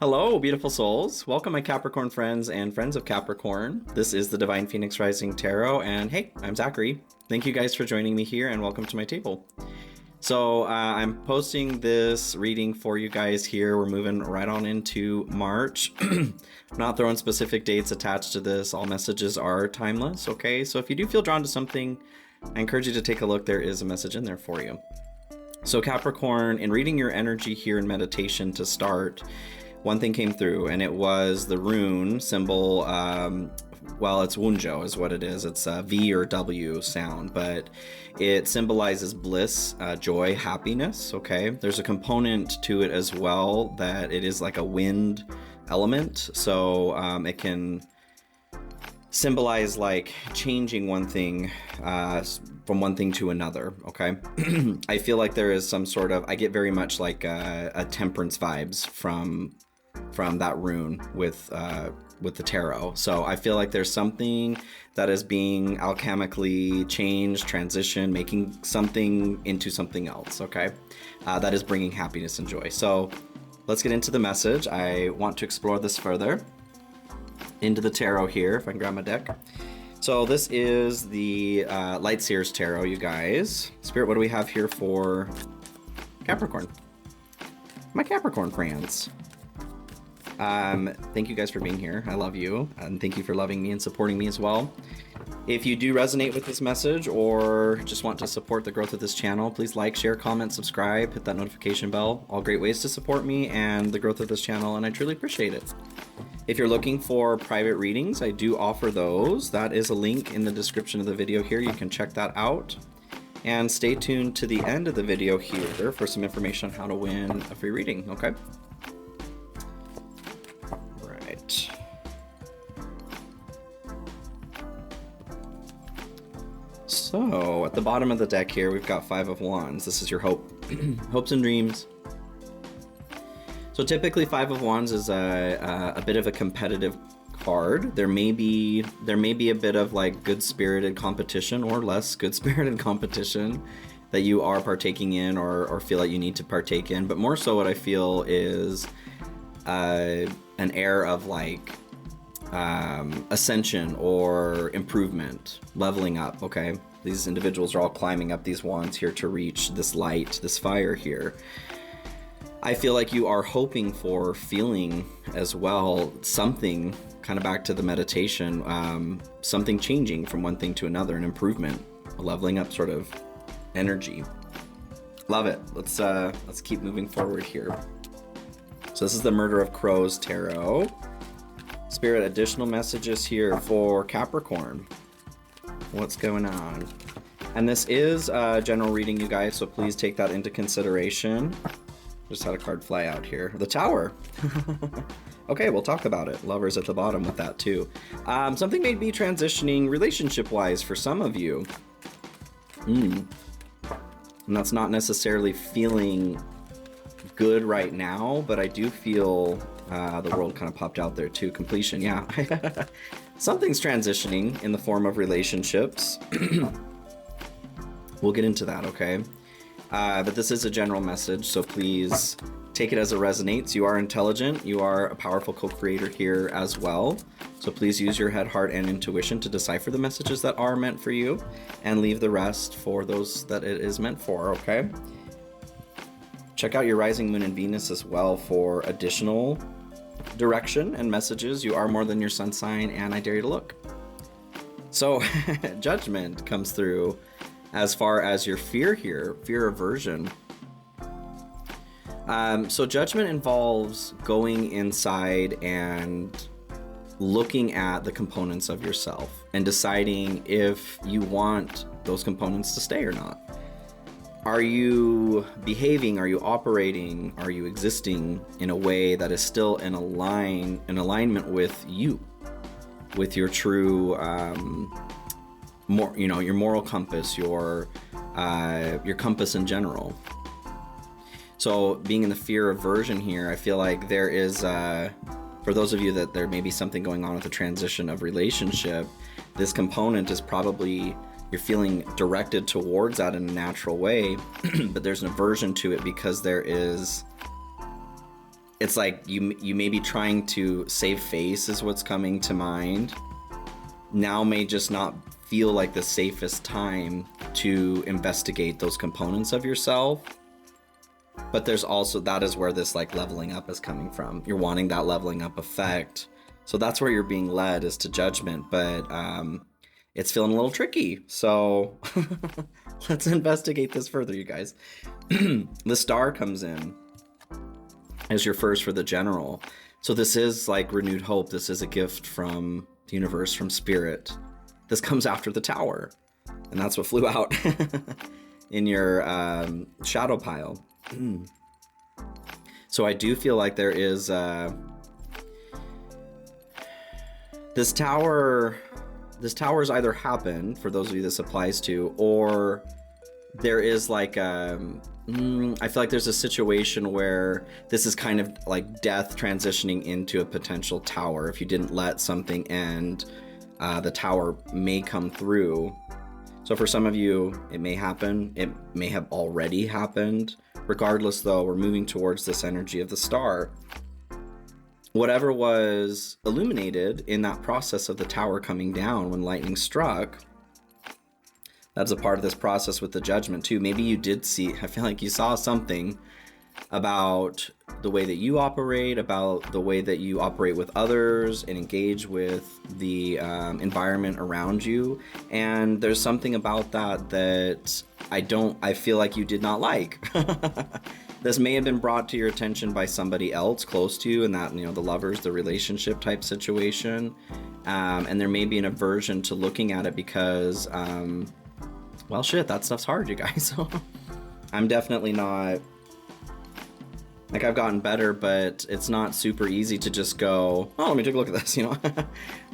Hello, beautiful souls. Welcome, my Capricorn friends and friends of Capricorn. This is the Divine Phoenix Rising Tarot, and hey, I'm Zachary. Thank you guys for joining me here, and welcome to my table. So I'm posting this reading for you guys here. We're moving right on into March. I'm not throwing specific dates attached to this. All messages are timeless, okay? So if you do feel drawn to something, I encourage you to take a look. There is a message in there for you. So Capricorn, in reading your energy here in meditation to start, one thing came through, and it was the rune symbol. Well, it's Wunjo is what it is. It's a V or W sound, but it symbolizes bliss, joy, happiness, okay? There's a component to it as well that it is like a wind element, so it can symbolize like changing one thing from one thing to another, okay? I feel like there is some sort of, I get very much like a temperance vibes from that rune with the tarot. So I feel like there's something that is being alchemically changed, transition, making something into something else, okay? That is bringing happiness and joy. So let's get into the message. I want to explore this further into the tarot here, if I can grab my deck. So this is the Light Seers Tarot, you guys. Spirit, what do we have here for Capricorn? My Capricorn friends. Thank you guys for being here. I love you, and thank you for loving me and supporting me as well. If you do resonate with this message or just want to support the growth of this channel, please like, share, comment, subscribe, hit that notification bell. All great ways to support me and the growth of this channel, and I truly appreciate it. If you're looking for private readings, I do offer those. That is a link in the description of the video here. You can check that out. And stay tuned to the end of the video here for some information on how to win a free reading, okay? Right. So, at the bottom of the deck here, we've got Five of Wands. This is your hopes and dreams. So typically Five of Wands is a bit of a competitive card. There may be a bit of like good-spirited competition or less good-spirited competition that you are partaking in or feel like you need to partake in. But more so what I feel is an air of like ascension or improvement, leveling up, okay? These individuals are all climbing up these wands here to reach this light, this fire here. I feel like you are hoping for, feeling as well, something, kind of back to the meditation, something changing from one thing to another, an improvement, a leveling up sort of energy. Love it. Let's keep moving forward here. So this is the Murder of Crows Tarot. Spirit, additional messages here for Capricorn. What's going on? And this is a general reading, you guys, so please take that into consideration. Just had a card fly out here. The Tower. Okay, we'll talk about it. Lovers at the bottom with that too. Something may be transitioning relationship-wise for some of you. And that's not necessarily feeling good right now, but I do feel the world kind of popped out there too. Completion, yeah. Something's transitioning in the form of relationships. We'll get into that, okay? But this is a general message, so please take it as it resonates. You are intelligent. You are a powerful co-creator here as well. So please use your head, heart, and intuition to decipher the messages that are meant for you and leave the rest for those that it is meant for, okay? Check out your rising moon and Venus as well for additional direction and messages. You are more than your sun sign, and I dare you to look. So Judgment comes through. As far as your fear here, fear aversion. So Judgment involves going inside and looking at the components of yourself and deciding if you want those components to stay or not. Are you behaving, are you operating, are you existing in a way that is still in alignment with you, with your true your moral compass, your compass in general. So being in the fear aversion here, I feel like there is, for those of you that there may be something going on with the transition of relationship, this component is probably, you're feeling directed towards that in a natural way, but there's an aversion to it because there is it's like you may be trying to save face is what's coming to mind. Now may just not feel like the safest time to investigate those components of yourself. But there's also, that is where this like leveling up is coming from. You're wanting that leveling up effect. So that's where you're being led, is to judgment, but it's feeling a little tricky. So let's investigate this further, you guys. The star comes in as your first for the general. So this is like renewed hope. This is a gift from the universe, from spirit. This comes after the tower. And that's what flew out in your shadow pile. So I do feel like there is this tower's either happened, for those of you this applies to, or there is like I feel like there's a situation where this is kind of like death transitioning into a potential tower. If you didn't let something end, the tower may come through. So for some of you, it may happen. It may have already happened. Regardless, though, we're moving towards this energy of the star. Whatever was illuminated in that process of the tower coming down when lightning struck, that's a part of this process with the judgment too. Maybe you did see, I feel like you saw something about the way that you operate, about the way that you operate with others and engage with the environment around you. And there's something about that I feel like you did not like. This may have been brought to your attention by somebody else close to you, and that, you know, the lovers, the relationship type situation. And there may be an aversion to looking at it because, well, shit, that stuff's hard, you guys. I'm definitely not, like, I've gotten better, but it's not super easy to just go, oh, let me take a look at this, you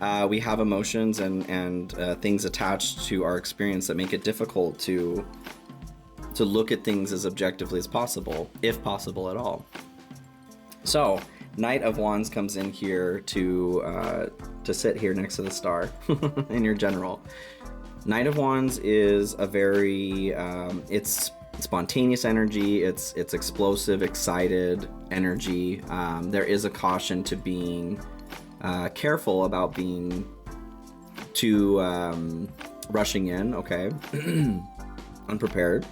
know. We have emotions and things attached to our experience that make it difficult to look at things as objectively as possible, if possible at all. So, Knight of Wands comes in here to sit here next to the star in your general. Knight of Wands is a very, it's spontaneous energy, it's explosive, excited energy. There is a caution to being careful about being too rushing in, okay? Unprepared.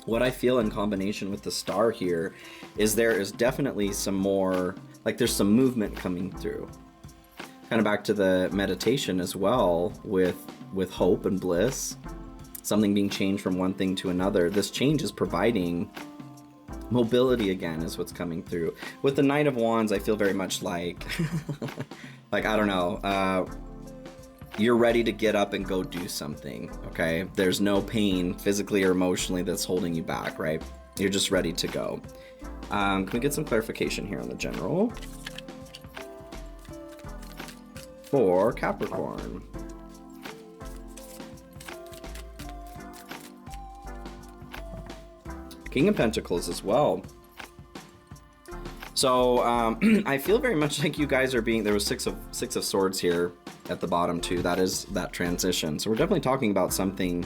What I feel in combination with the star here is there is definitely some more, like there's some movement coming through. Kind of back to the meditation as well with hope and bliss. Something being changed from one thing to another. This change is providing mobility again, is what's coming through. With the Knight of Wands, I feel very much like, like, I don't know, you're ready to get up and go do something, okay? There's no pain physically or emotionally that's holding you back, right? You're just ready to go. Can we get some clarification here on the general? For Capricorn. King of Pentacles as well. So I feel very much like you guys are being, there was six of swords here at the bottom too. That is that transition. So we're definitely talking about something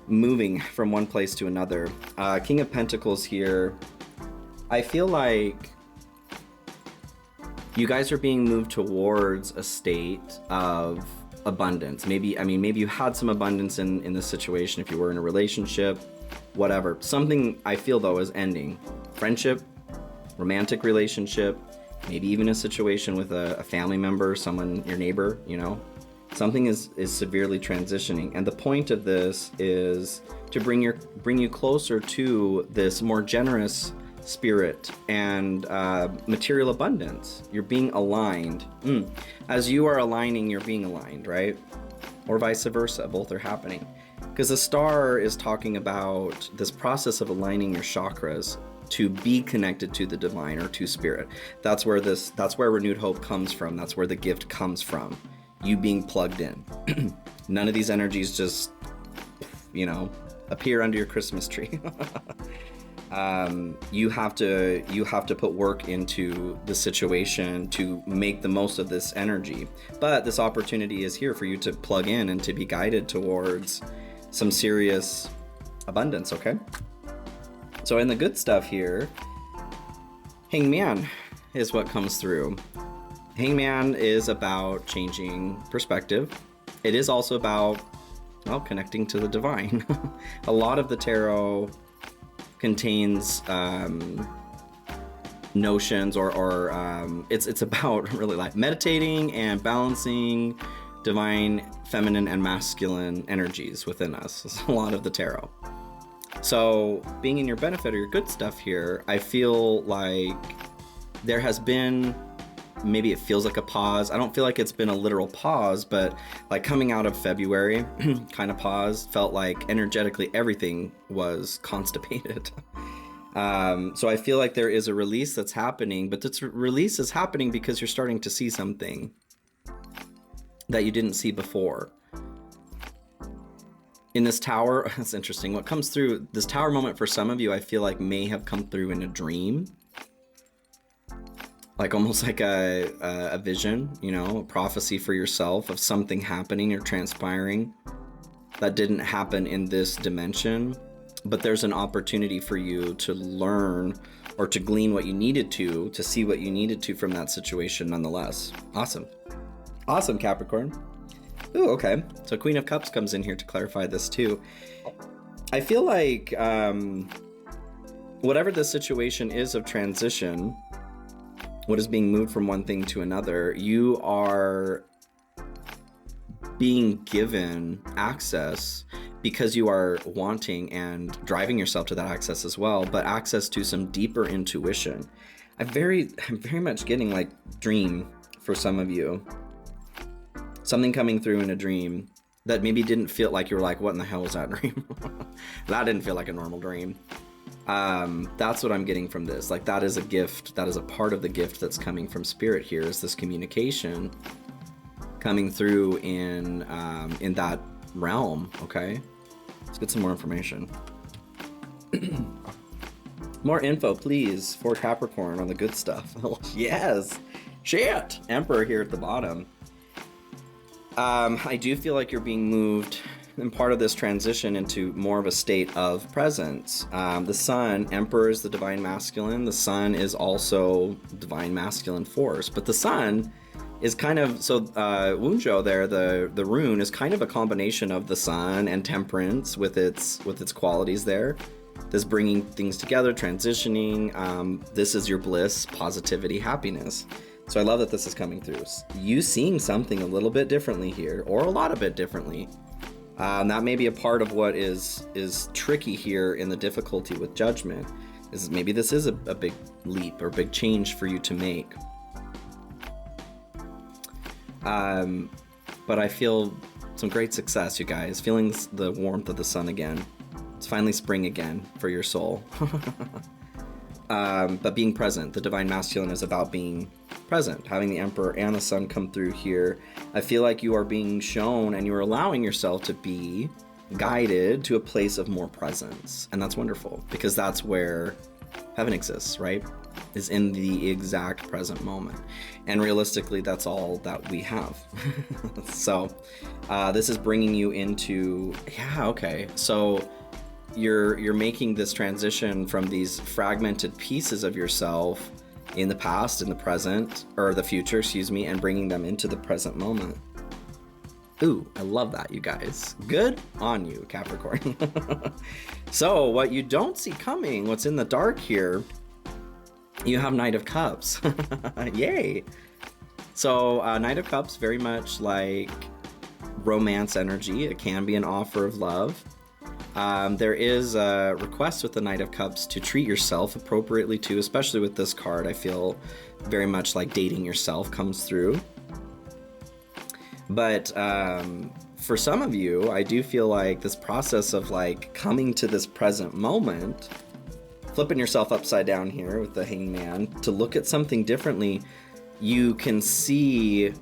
moving from one place to another. King of Pentacles here. I feel like you guys are being moved towards a state of abundance. Maybe, I mean, maybe you had some abundance in this situation if you were in a relationship, whatever. Something I feel though is ending. Friendship, romantic relationship, maybe even a situation with a family member, someone, your neighbor, you know. Something is severely transitioning. And the point of this is to bring you closer to this more generous spirit and material abundance. You're being aligned. As you are aligning, you're being aligned, right? Or vice versa, both are happening. Because the star is talking about this process of aligning your chakras to be connected to the divine or to spirit. That's where renewed hope comes from. That's where the gift comes from. You being plugged in. None of these energies just, you know, appear under your Christmas tree. You have to put work into the situation to make the most of this energy. But this opportunity is here for you to plug in and to be guided towards some serious abundance, okay? So in the good stuff here, Hangman is what comes through. Hangman is about changing perspective. It is also about, well, connecting to the divine. A lot of the tarot contains notions or it's about really like meditating and balancing divine feminine and masculine energies within us. It's a lot of the tarot. So being in your benefit or your good stuff here, I feel like there has been, maybe it feels like a pause. I don't feel like it's been a literal pause, but like coming out of February kind of pause, felt like energetically everything was constipated. So I feel like there is a release that's happening, but this release is happening because you're starting to see something that you didn't see before. In this tower, it's interesting. What comes through this tower moment for some of you, I feel like may have come through in a dream. Like almost like a vision, you know, a prophecy for yourself of something happening or transpiring that didn't happen in this dimension. But there's an opportunity for you to learn or to glean what you needed to see what you needed to from that situation nonetheless. Awesome. Awesome, Capricorn. Ooh, okay. So Queen of Cups comes in here to clarify this too. I feel like whatever the situation is of transition, what is being moved from one thing to another, you are being given access because you are wanting and driving yourself to that access as well, but access to some deeper intuition. I'm very much getting like dream for some of you. Something coming through in a dream that maybe didn't feel like you were like, what in the hell was that dream? That didn't feel like a normal dream. That's what I'm getting from this. Like that is a gift. That is a part of the gift that's coming from spirit here, is this communication coming through in that realm. Okay, let's get some more information. More info, please, for Capricorn on the good stuff. Yes, shit. Emperor here at the bottom. I do feel like you're being moved in part of this transition into more of a state of presence. The sun, Emperor is the divine masculine. The sun is also divine masculine force, but the sun is kind of, so Wunjo there, the rune is kind of a combination of the sun and temperance with its qualities there. This bringing things together, transitioning. This is your bliss, positivity, happiness. So I love that this is coming through. You seeing something a little bit differently here, or a lot of it differently. That may be a part of what is tricky here in the difficulty with judgment, is maybe this is a big leap or big change for you to make. But I feel some great success, you guys. Feeling the warmth of the sun again. It's finally spring again for your soul. But being present, the divine masculine is about being present, having the Emperor and the sun come through here. I feel like you are being shown and you're allowing yourself to be guided to a place of more presence. And that's wonderful, because that's where heaven exists, right? Is in the exact present moment. And realistically, that's all that we have. So this is bringing you into, yeah, okay. So you're making this transition from these fragmented pieces of yourself in the past, in the present, or the future, excuse me, and bringing them into the present moment. Ooh, I love that, you guys. Good on you, Capricorn. So what you don't see coming, what's in the dark here, you have Knight of Cups. Yay. So Knight of Cups, very much like romance energy. It can be an offer of love. There is a request with the Knight of Cups to treat yourself appropriately too, especially with this card. I feel very much like dating yourself comes through. But for some of you, I do feel like this process of like coming to this present moment, flipping yourself upside down here with the Hangman to look at something differently, you can see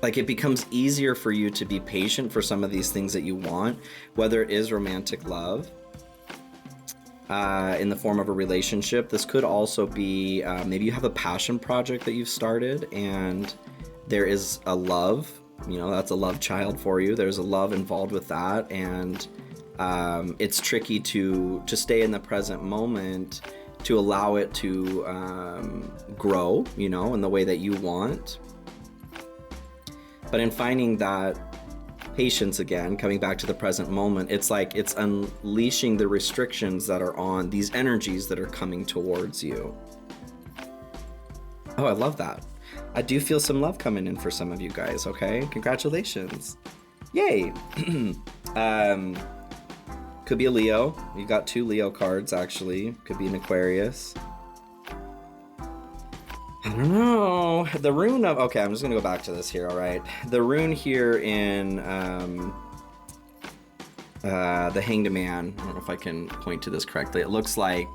like it becomes easier for you to be patient for some of these things that you want, whether it is romantic love in the form of a relationship. This could also be maybe you have a passion project that you've started and there is a love, you know, that's a love child for you. There's a love involved with that, and it's tricky to stay in the present moment to allow it to grow, you know, in the way that you want. But in finding that patience again, coming back to the present moment, it's like it's unleashing the restrictions that are on these energies that are coming towards you. Oh, I love that. I do feel some love coming in for some of you guys, okay? Congratulations. Yay. Could be a Leo. You got 2 Leo cards, actually. Could be an Aquarius. I don't know. The rune of... Okay, I'm just going to go back to this here, all right? The rune here in the Hanged Man. I don't know if I can point to this correctly. It looks like...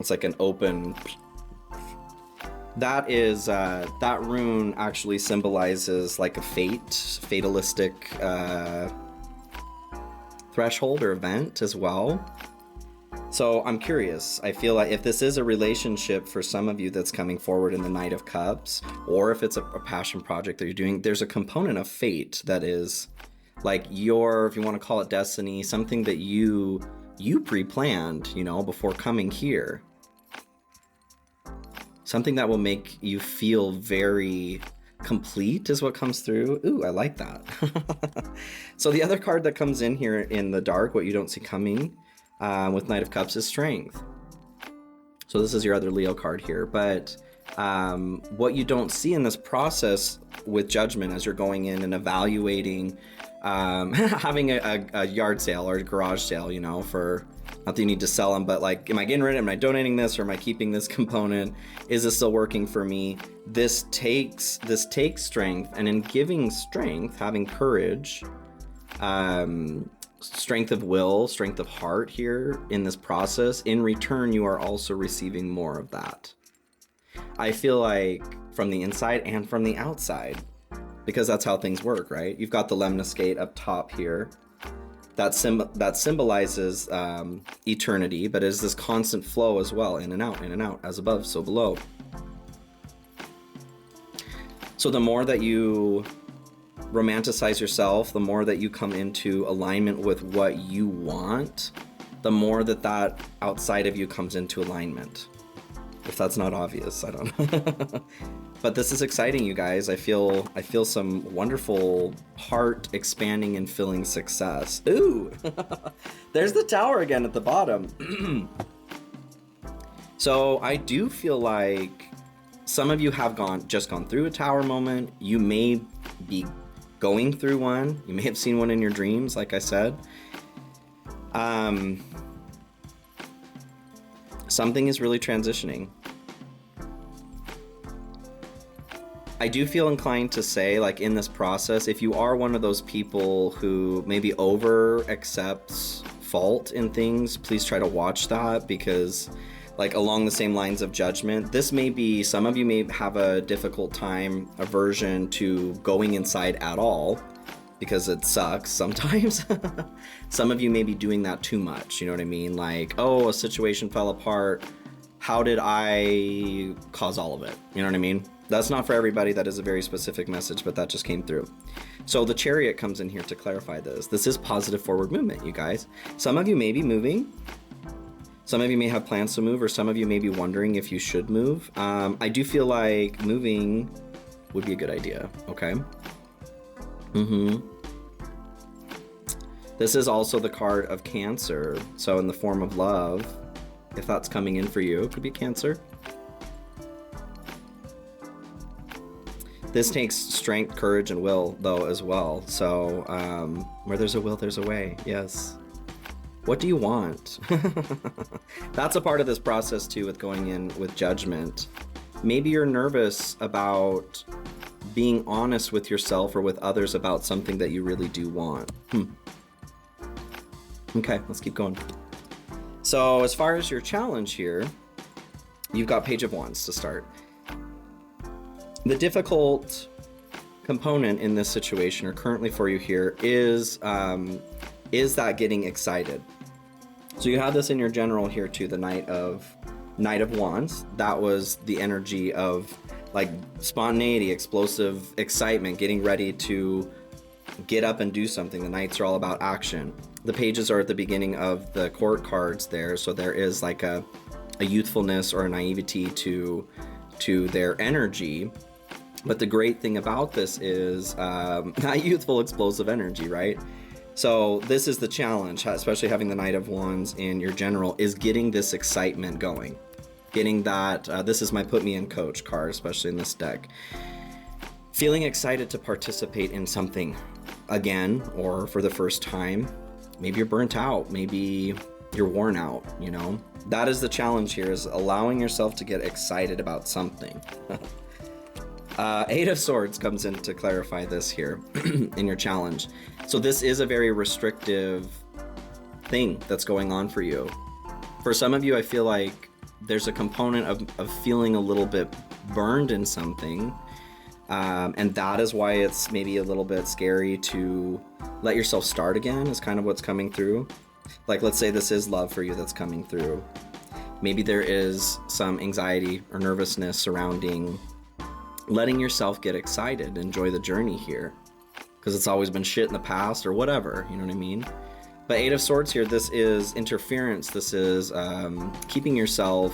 It's like an open... That is... that rune actually symbolizes like a fatalistic threshold or event as well. So I'm curious. I feel like if this is a relationship for some of you that's coming forward in the Knight of Cups, or if it's a passion project that you're doing, there's a component of fate that is like your, if you want to call it destiny, something that you pre-planned, you know, before coming here. Something that will make you feel very complete is what comes through. Ooh, I like that. So the other card that comes in here in the dark, what you don't see coming, with Knight of Cups is strength. So this is your other Leo card here, but what you don't see in this process with judgment as you're going in and evaluating, having a yard sale or a garage sale, you know, for, not that you need to sell them, but like, am I getting rid of it? Am I donating this, or am I keeping this component? Is this still working for me? This takes strength, and in giving strength, having courage, strength of will, strength of heart here in this process, in return you are also receiving more of that. I feel like from the inside and from the outside, because that's how things work, right? You've got the lemniscate up top here that symbolizes eternity, but is this constant flow as well, in and out, as above so below. So the more that you romanticize yourself, the more that you come into alignment with what you want, the more that outside of you comes into alignment. If that's not obvious, I don't know. But this is exciting, you guys. I feel some wonderful heart expanding and filling success. Ooh, there's the Tower again at the bottom. So I do feel like some of you have just gone through a Tower moment. You may be going through one. You may have seen one in your dreams, like I said. Something is really transitioning. I do feel inclined to say, like, in this process, if you are one of those people who maybe over accepts fault in things, please try to watch that, because like along the same lines of judgment, this may be, some of you may have a difficult time, aversion to going inside at all, because it sucks sometimes. Some of you may be doing that too much, you know what I mean? Like, oh, a situation fell apart, how did I cause all of it? You know what I mean? That's not for everybody. That is a very specific message, but that just came through. So the Chariot comes in here to clarify this. This is positive forward movement, you guys. Some of you may be moving. Some of you may have plans to move, or some of you may be wondering if you should move. I do feel like moving would be a good idea, okay? This is also the card of Cancer. So in the form of love, if that's coming in for you, it could be Cancer. This takes strength, courage, and will, though, as well. So where there's a will, there's a way. Yes. What do you want? That's a part of this process, too, with going in with judgment. Maybe you're nervous about being honest with yourself or with others about something that you really do want. Okay, let's keep going. So as far as your challenge here, you've got Page of Wands to start. The difficult component in this situation, or currently for you here, is that getting excited. So you have this in your general here too, the Knight of Wands. That was the energy of like spontaneity, explosive excitement, getting ready to get up and do something. The knights are all about action. The pages are at the beginning of the court cards there, so there is like a youthfulness or a naivety to their energy. But the great thing about this is not youthful, explosive energy, right? So this is the challenge, especially having the Knight of Wands in your general, is getting this excitement going. Getting that, this is my put me in coach card, especially in this deck. Feeling excited to participate in something again, or for the first time. Maybe you're burnt out, maybe you're worn out, you know? That is the challenge here, is allowing yourself to get excited about something. Eight of Swords comes in to clarify this here in your challenge. So this is a very restrictive thing that's going on for you. For some of you, I feel like there's a component of feeling a little bit burned in something. And that is why it's maybe a little bit scary to let yourself start again, is kind of what's coming through. Like, let's say this is love for you that's coming through. Maybe there is some anxiety or nervousness surrounding letting yourself get excited, enjoy the journey here, because it's always been shit in the past or whatever, you know what I mean? But Eight of Swords here, this is interference. This is keeping yourself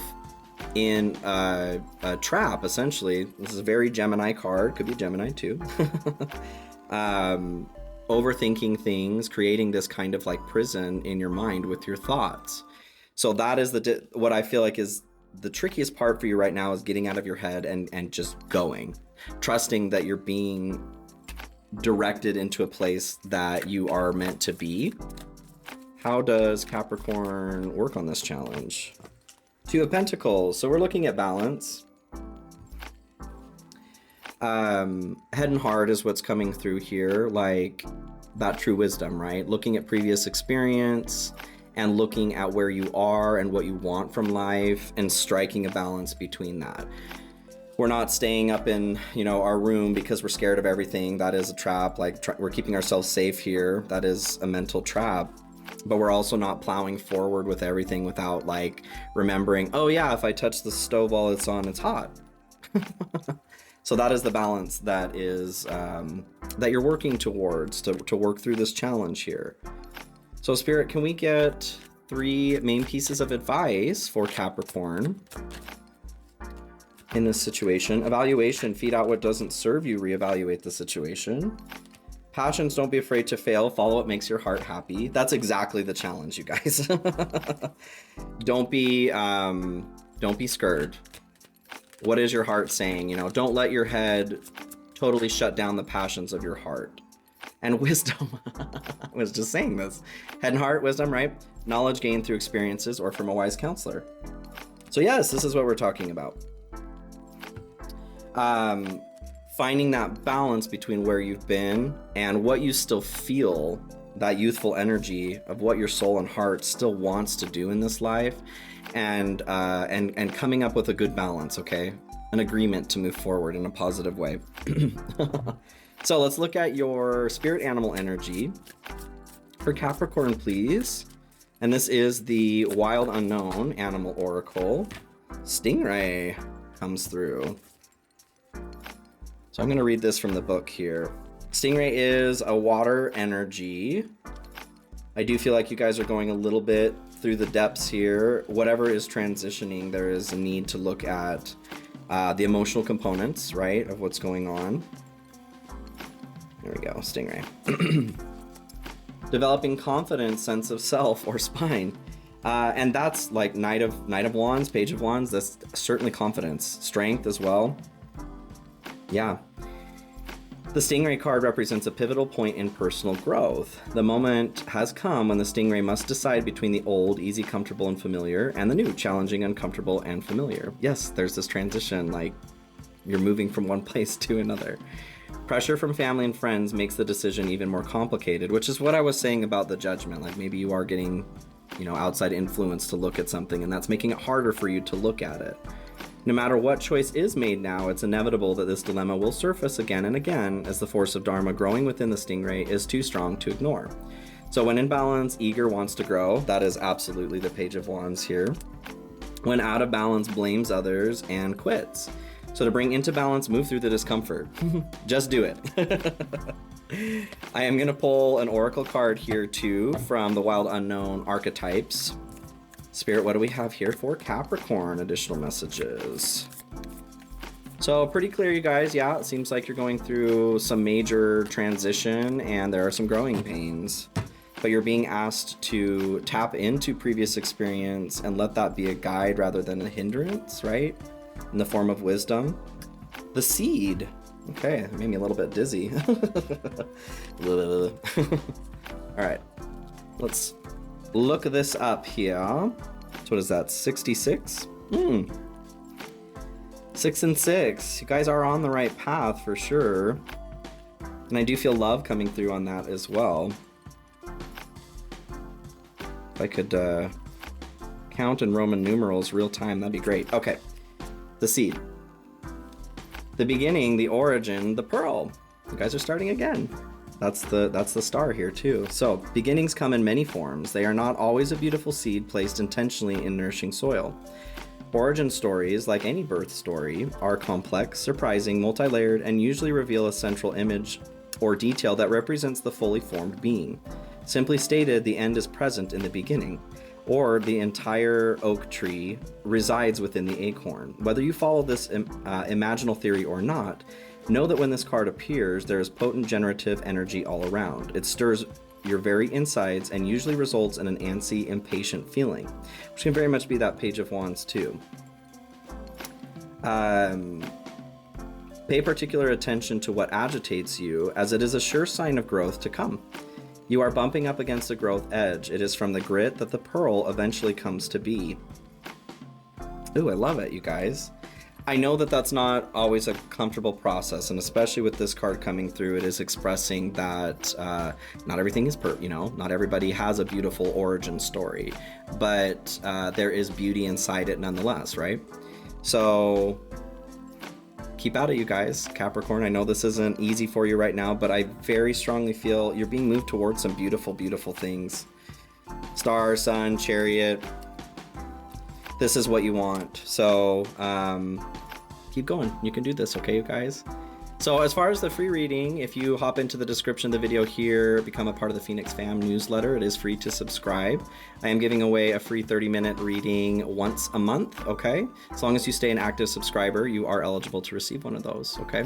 in a trap, essentially. This is a very Gemini card, could be Gemini too. Overthinking things, creating this kind of like prison in your mind with your thoughts. So that is what I feel like is the trickiest part for you right now, is getting out of your head and just going, trusting that you're being directed into a place that you are meant to be. How does Capricorn work on this challenge? Two of Pentacles. So we're looking at balance. Head and heart is what's coming through here, like that true wisdom, right? Looking at previous experience and looking at where you are and what you want from life and striking a balance between that. We're not staying up in, you know, our room because we're scared of everything. That is a trap. Like we're keeping ourselves safe here. That is a mental trap. But we're also not plowing forward with everything without like remembering, oh yeah, if I touch the stove while it's on, it's hot. So that is the balance that is that you're working towards to work through this challenge here. So Spirit, can we get 3 main pieces of advice for Capricorn in this situation? Evaluation, feed out what doesn't serve you, reevaluate the situation. Passions, don't be afraid to fail, follow what makes your heart happy. That's exactly the challenge, you guys. Don't be scared. What is your heart saying? You know, don't let your head totally shut down the passions of your heart. And wisdom, I was just saying this. Head and heart, wisdom, right? Knowledge gained through experiences or from a wise counselor. So yes, this is what we're talking about. Finding that balance between where you've been and what you still feel, that youthful energy of what your soul and heart still wants to do in this life, and coming up with a good balance, okay? An agreement to move forward in a positive way. So let's look at your spirit animal energy for Capricorn, please. And this is the Wild Unknown Animal Oracle. Stingray comes through. So I'm going to read this from the book here. Stingray is a water energy. I do feel like you guys are going a little bit through the depths here. Whatever is transitioning, there is a need to look at the emotional components, right, of what's going on. There we go, Stingray. Developing confidence, sense of self, or spine. And that's like Knight of Wands, Page of Wands. That's certainly confidence. Strength as well. Yeah. The Stingray card represents a pivotal point in personal growth. The moment has come when the Stingray must decide between the old, easy, comfortable, and familiar, and the new, challenging, uncomfortable, and familiar. Yes, there's this transition, like you're moving from one place to another. Pressure from family and friends makes the decision even more complicated, which is what I was saying about the judgment. Like maybe you are getting, you know, outside influence to look at something, and that's making it harder for you to look at it. No matter what choice is made now, it's inevitable that this dilemma will surface again and again as the force of Dharma growing within the Stingray is too strong to ignore. So when in balance, eager wants to grow. That is absolutely the Page of Wands here. When out of balance, blames others and quits. So to bring into balance, move through the discomfort. Just do it. I am going to pull an oracle card here too from the Wild Unknown archetypes. Spirit, what do we have here for Capricorn? Additional messages. So pretty clear, you guys. Yeah, it seems like you're going through some major transition and there are some growing pains. But you're being asked to tap into previous experience and let that be a guide rather than a hindrance, right? In the form of wisdom. The seed. Okay, that made me a little bit dizzy. All right, let's look this up here. So what is that, 66? 6 and 6. You guys are on the right path for sure. And I do feel love coming through on that as well. If I could count in Roman numerals real time, that'd be great. Okay, the seed. The beginning, the origin, the pearl. You guys are starting again. That's the star here too. So beginnings come in many forms. They are not always a beautiful seed placed intentionally in nourishing soil. Origin stories, like any birth story, are complex, surprising, multi-layered, and usually reveal a central image or detail that represents the fully formed being. Simply stated, the end is present in the beginning, or the entire oak tree resides within the acorn. Whether you follow this imaginal theory or not, know that when this card appears, there is potent generative energy all around. It stirs your very insides and usually results in an antsy, impatient feeling, which can very much be that Page of Wands too. Pay particular attention to what agitates you, as it is a sure sign of growth to come. You are bumping up against a growth edge. It is from the grit that the pearl eventually comes to be. Ooh, I love it, you guys. I know that that's not always a comfortable process, and especially with this card coming through, it is expressing that not everything is not everybody has a beautiful origin story, but there is beauty inside it nonetheless, right? So keep at it, you guys. Capricorn, I know this isn't easy for you right now, but I very strongly feel you're being moved towards some beautiful, beautiful things. Star, sun, chariot. This is what you want. So keep going. You can do this, okay, you guys? So as far as the free reading, if you hop into the description of the video here, become a part of the Phoenix Fam newsletter, it is free to subscribe. I am giving away a free 30-minute reading once a month, okay? As long as you stay an active subscriber, you are eligible to receive one of those, okay?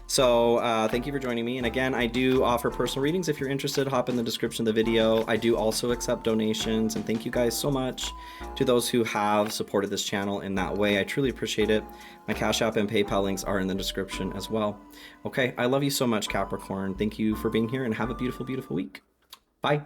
So thank you for joining me. And again, I do offer personal readings. If you're interested, hop in the description of the video. I do also accept donations, and thank you guys so much to those who have supported this channel in that way. I truly appreciate it. My Cash App and PayPal links are in the description as well. Okay, I love you so much, Capricorn. Thank you for being here and have a beautiful, beautiful week. Bye.